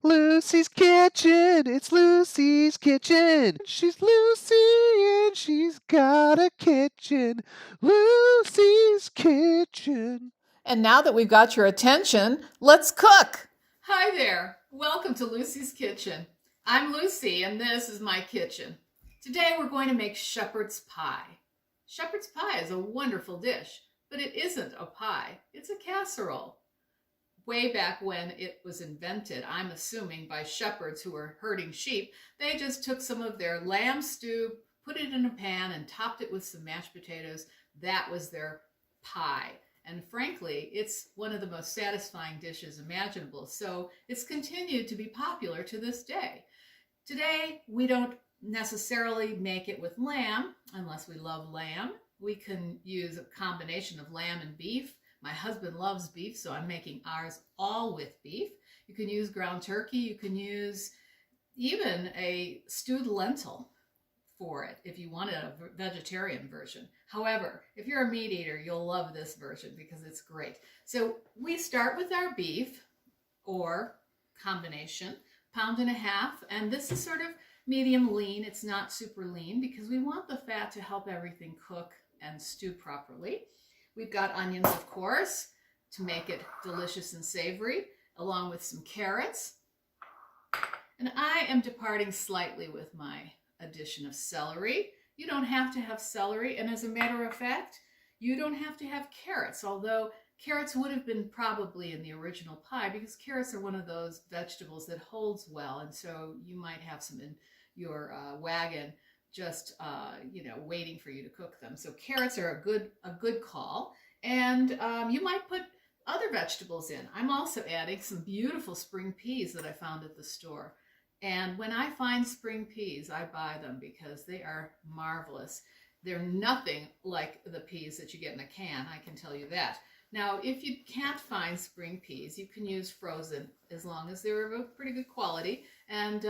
Lucy's Kitchen, it's Lucy's Kitchen. She's Lucy and she's got a kitchen. Lucy's Kitchen. And now that we've got your attention, let's cook. Hi there. Welcome to Lucy's Kitchen. I'm Lucy and this is my kitchen. Today we're going to make shepherd's pie. Shepherd's pie is a wonderful dish, but it isn't a pie. It's a casserole. Way back when it was invented, I'm assuming by shepherds who were herding sheep, they just took some of their lamb stew, put it in a pan, and topped it with some mashed potatoes. That was their pie. And frankly, it's one of the most satisfying dishes imaginable. So it's continued to be popular to this day. Today, we don't necessarily make it with lamb, unless we love lamb. We can use a combination of lamb and beef. My husband loves beef, so I'm making ours all with beef. You can use ground turkey. You can use even a stewed lentil for it if you wanted a vegetarian version. However, if you're a meat eater, you'll love this version because it's great. So we start with our beef or combination, pound and a half, and this is sort of medium lean. It's not super lean because we want the fat to help everything cook and stew properly. We've got onions, of course, to make it delicious and savory, along with some carrots. And I am departing slightly with my addition of celery. You don't have to have celery, and as a matter of fact, you don't have to have carrots, although carrots would have been probably in the original pie because carrots are one of those vegetables that holds well, and so you might have some in your wagon just waiting for you to cook them. So carrots are a good call, and you might put other vegetables in. I'm also adding some beautiful spring peas that I found at the store. And when I find spring peas, I buy them because they are marvelous. They're nothing like the peas that you get in a can, I can tell you that. Now, if you can't find spring peas, you can use frozen as long as they're of a pretty good quality. And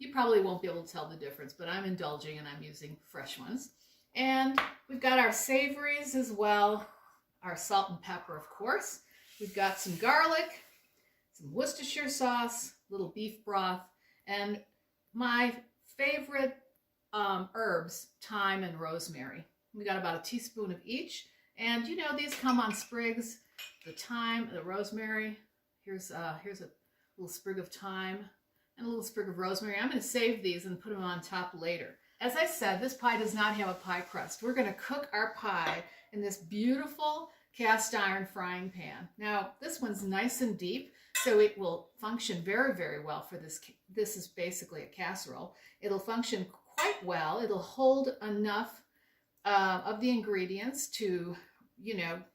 you probably won't be able to tell the difference, but I'm indulging and I'm using fresh ones. And we've got our savories as well, our salt and pepper, of course. We've got some garlic, some Worcestershire sauce, little beef broth, and my favorite herbs, thyme and rosemary. We got about a teaspoon of each. And you know, these come on sprigs. The thyme, the rosemary. Here's a little sprig of thyme and a little sprig of rosemary. I'm going to save these and put them on top later. As I said, this pie does not have a pie crust. We're going to cook our pie in this beautiful cast iron frying pan. Now, this one's nice and deep, so it will function very, very well for this. This is basically a casserole. It'll function quite well. It'll hold enough of the ingredients to,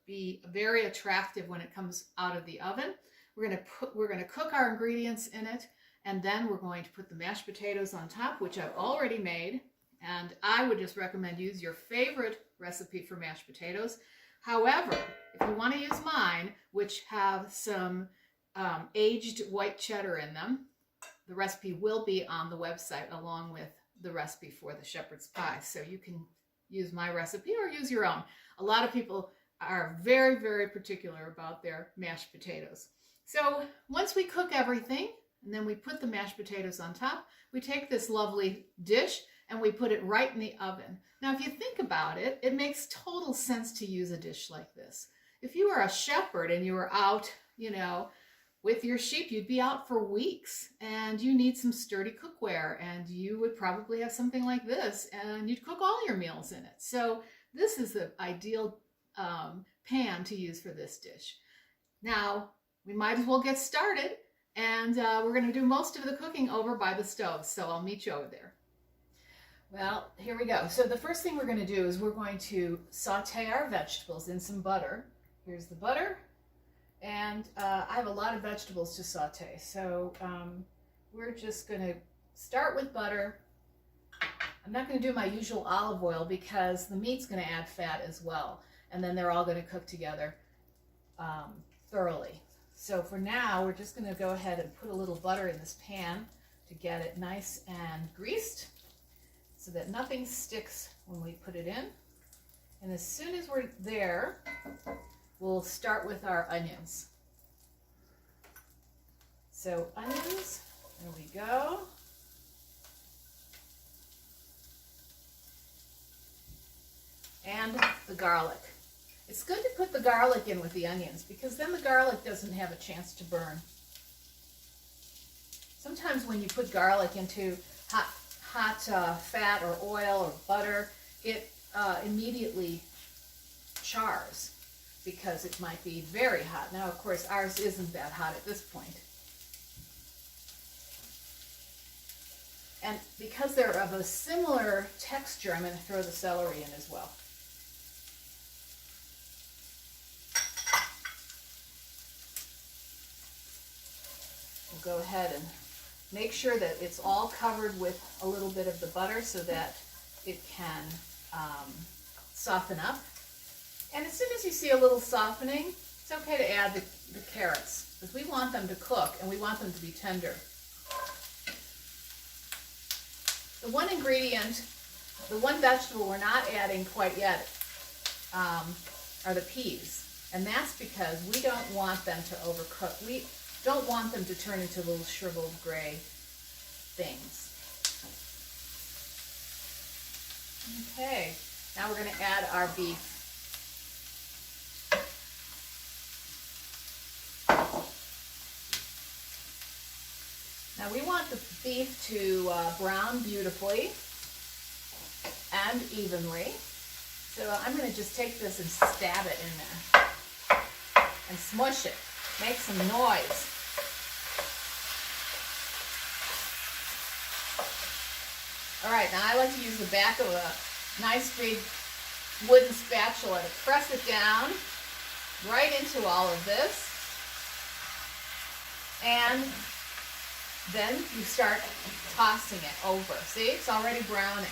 be very attractive when it comes out of the oven. We're going to cook our ingredients in it, and then we're going to put the mashed potatoes on top, which I've already made. And I would just recommend use your favorite recipe for mashed potatoes. However, if you want to use mine, which have some aged white cheddar in them, the recipe will be on the website along with the recipe for the shepherd's pie. So you can use my recipe or use your own. A lot of people are very, very particular about their mashed potatoes. So once we cook everything, and then we put the mashed potatoes on top, we take this lovely dish and we put it right in the oven. Now, if you think about it, it makes total sense to use a dish like this. If you were a shepherd and you were out, with your sheep, you'd be out for weeks and you need some sturdy cookware, and you would probably have something like this and you'd cook all your meals in it. So this is the ideal pan to use for this dish. Now, we might as well get started, and we're going to do most of the cooking over by the stove, so I'll meet you over there. Well, here we go. So the first thing we're going to do is we're going to saute our vegetables in some butter. Here's the butter. And I have a lot of vegetables to saute, so we're just going to start with butter. I'm not going to do my usual olive oil because the meat's going to add fat as well, and then they're all going to cook together thoroughly. So for now, we're just going to go ahead and put a little butter in this pan to get it nice and greased so that nothing sticks when we put it in. And as soon as we're there, we'll start with our onions. So onions, there we go. And the garlic. It's good to put the garlic in with the onions because then the garlic doesn't have a chance to burn. Sometimes when you put garlic into hot fat or oil or butter, it immediately chars because it might be very hot. Now, of course, ours isn't that hot at this point. And because they're of a similar texture, I'm going to throw the celery in as well. We'll go ahead and make sure that it's all covered with a little bit of the butter so that it can soften up. And as soon as you see a little softening, it's okay to add the carrots because we want them to cook and we want them to be tender. The one ingredient, the one vegetable we're not adding quite yet are the peas. And that's because we don't want them to overcook. We don't want them to turn into little shriveled gray things. Okay, now we're going to add our beef. Now we want the beef to brown beautifully and evenly. So I'm going to just take this and stab it in there and smush it. Make some noise. All right, now I like to use the back of a nice big wooden spatula to press it down right into all of this. And then you start tossing it over. See, it's already browning.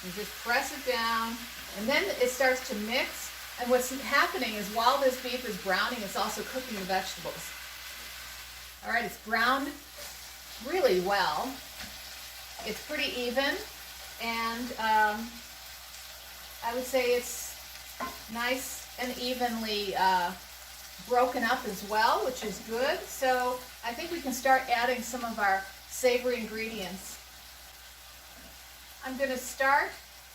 You just press it down, and then it starts to mix. And what's happening is while this beef is browning, it's also cooking the vegetables. All right, it's browned really well. It's pretty even, and I would say it's nice and evenly broken up as well, which is good. So I think we can start adding some of our savory ingredients. I'm going to start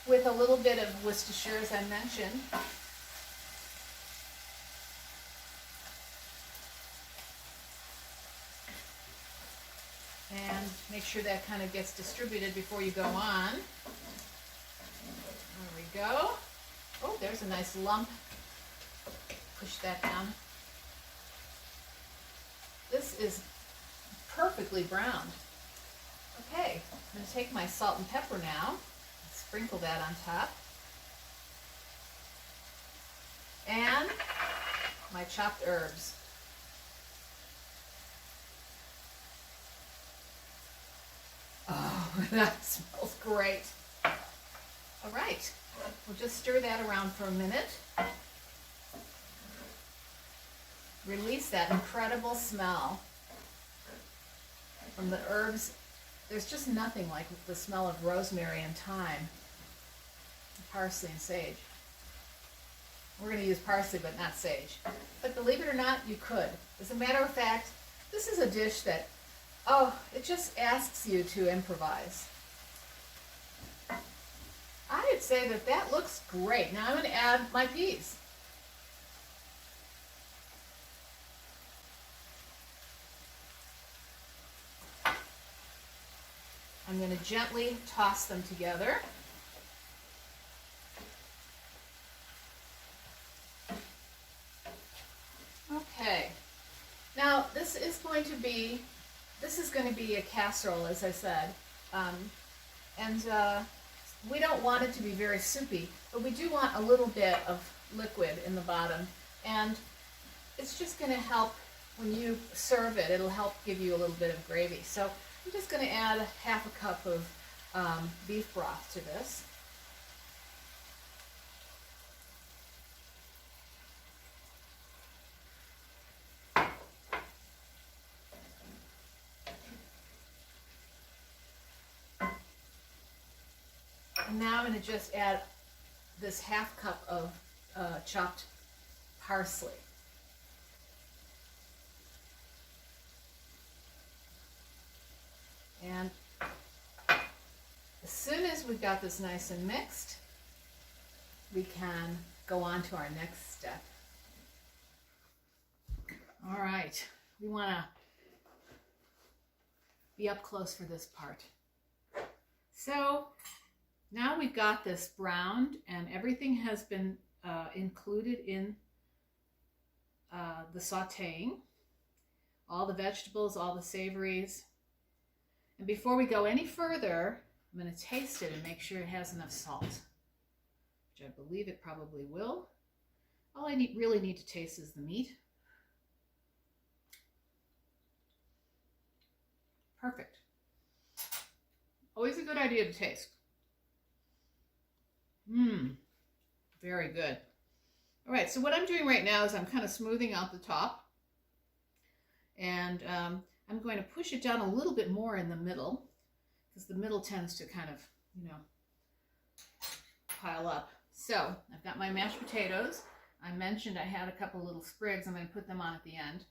with a little bit of Worcestershire, as I mentioned. And make sure that kind of gets distributed before you go on. There we go. Oh, there's a nice lump. Push that down. This is perfectly browned. Okay, I'm going to take my salt and pepper now, sprinkle that on top, and my chopped herbs. Oh, that smells great. All right, we'll just stir that around for a minute. Release that incredible smell from the herbs. There's just nothing like the smell of rosemary and thyme, parsley and sage. We're going to use parsley but not sage. But believe it or not, you could. As a matter of fact, this is a dish that, oh, it just asks you to improvise. I would say that that looks great. Now I'm going to add my peas. I'm going to gently toss them together. Okay. Now this is going to be a casserole, as I said, and we don't want it to be very soupy, but we do want a little bit of liquid in the bottom, and it's just going to help when you serve it. It'll help give you a little bit of gravy. So I'm just going to add half a cup of beef broth to this. And now I'm going to just add this half cup of chopped parsley. And as soon as we've got this nice and mixed, we can go on to our next step. All right, we want to be up close for this part. So now we've got this browned and everything has been included in the sauteing. All the vegetables, all the savories. And before we go any further, I'm going to taste it and make sure it has enough salt, which I believe it probably will. All I really need to taste is the meat. Perfect. Always a good idea to taste. Very good. All right, so what I'm doing right now is I'm kind of smoothing out the top. And I'm going to push it down a little bit more in the middle, because the middle tends to kind of, pile up. So I've got my mashed potatoes. I mentioned I had a couple little sprigs. I'm going to put them on at the end.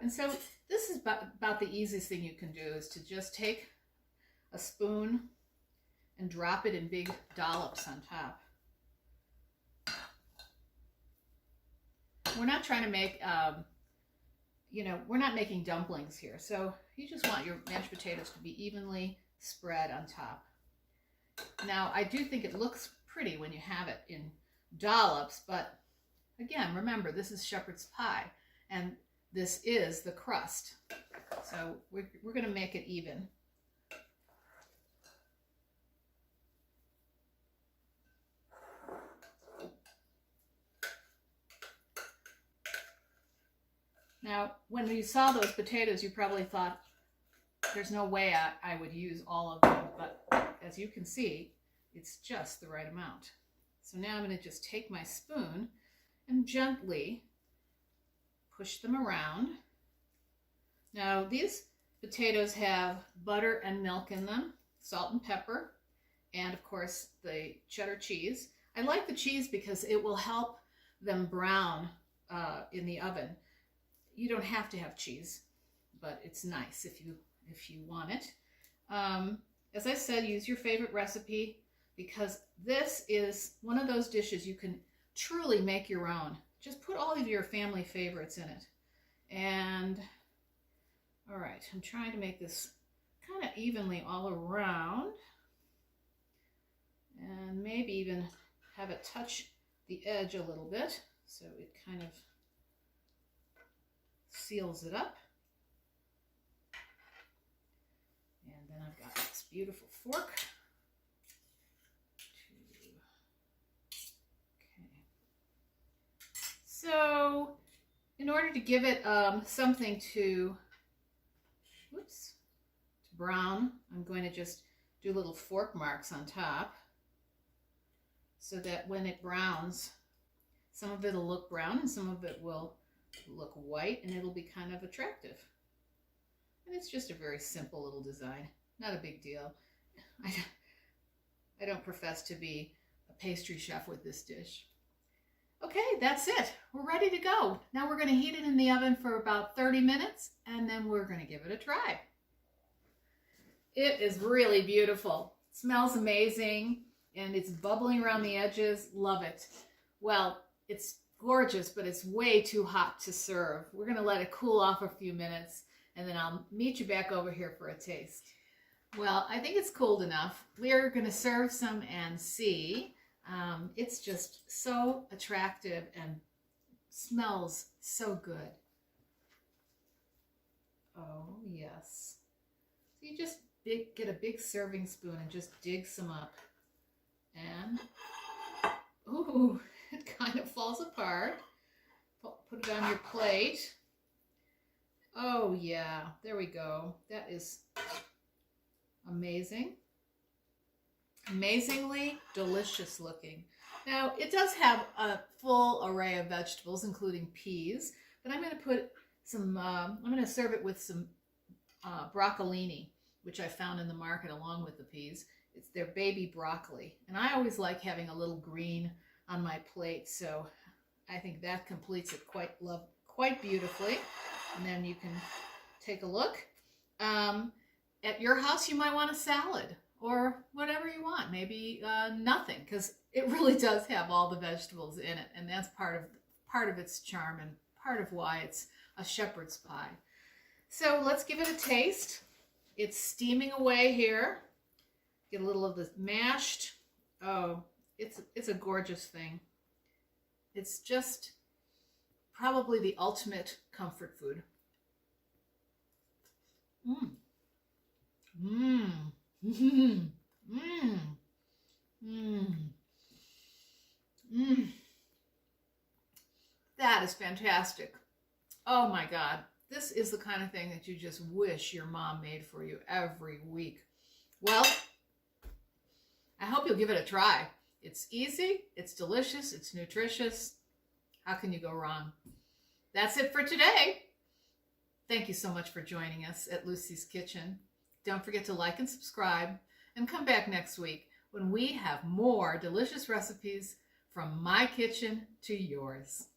And so this is about the easiest thing you can do, is to just take a spoon and drop it in big dollops on top. We're not trying to make, we're not making dumplings here. So you just want your mashed potatoes to be evenly spread on top. Now, I do think it looks pretty when you have it in dollops, but again, remember, this is shepherd's pie, and this is the crust. So we're going to make it even. Now, when you saw those potatoes, you probably thought, there's no way I would use all of them, but as you can see, it's just the right amount. So now I'm going to just take my spoon and gently push them around. Now, these potatoes have butter and milk in them, salt and pepper, and of course the cheddar cheese. I like the cheese because it will help them brown in the oven. You don't have to have cheese, but it's nice if you want it. As I said, use your favorite recipe, because this is one of those dishes you can truly make your own. Just put all of your family favorites in it. And all right, I'm trying to make this kind of evenly all around, and maybe even have it touch the edge a little bit so it kind of seals it up. And then I've got this beautiful fork. Okay. So in order to give it something to brown, I'm going to just do little fork marks on top so that when it browns, some of it will look brown and some of it will look white, and it'll be kind of attractive. And it's just a very simple little design, not a big deal. I don't profess to be a pastry chef with this dish. Okay, that's it. We're ready to go. Now we're going to heat it in the oven for about 30 minutes, and then we're going to give it a try. It is really beautiful. It smells amazing, and it's bubbling around the edges. Love it. Well, it's gorgeous, but it's way too hot to serve. We're going to let it cool off a few minutes, and then I'll meet you back over here for a taste. Well, I think it's cooled enough. We're going to serve some and see. It's just so attractive and smells so good. Oh, yes. So you just get a big serving spoon and just dig some up. And, ooh, it kind of falls apart. Put it on your plate. Oh, yeah, there we go. That is amazing. Amazingly delicious looking. Now, it does have a full array of vegetables, including peas, but I'm going to put some, I'm going to serve it with some broccolini, which I found in the market along with the peas. It's their baby broccoli. And I always like having a little green on my plate, so I think that completes it quite beautifully. And then you can take a look. At your house, you might want a salad or whatever you want. Maybe nothing, because it really does have all the vegetables in it, and that's part of its charm and part of why it's a shepherd's pie. So let's give it a taste. It's steaming away here. Get a little of this mashed. Oh, it's a gorgeous thing. It's just probably the ultimate comfort food. Mmm. Mmm. Mmm. Mmm. Mmm. Mmm. That is fantastic. Oh my God. This is the kind of thing that you just wish your mom made for you every week. Well, I hope you'll give it a try. It's easy, it's delicious, it's nutritious. How can you go wrong? That's it for today. Thank you so much for joining us at Lucy's Kitchen. Don't forget to like and subscribe, and come back next week when we have more delicious recipes from my kitchen to yours.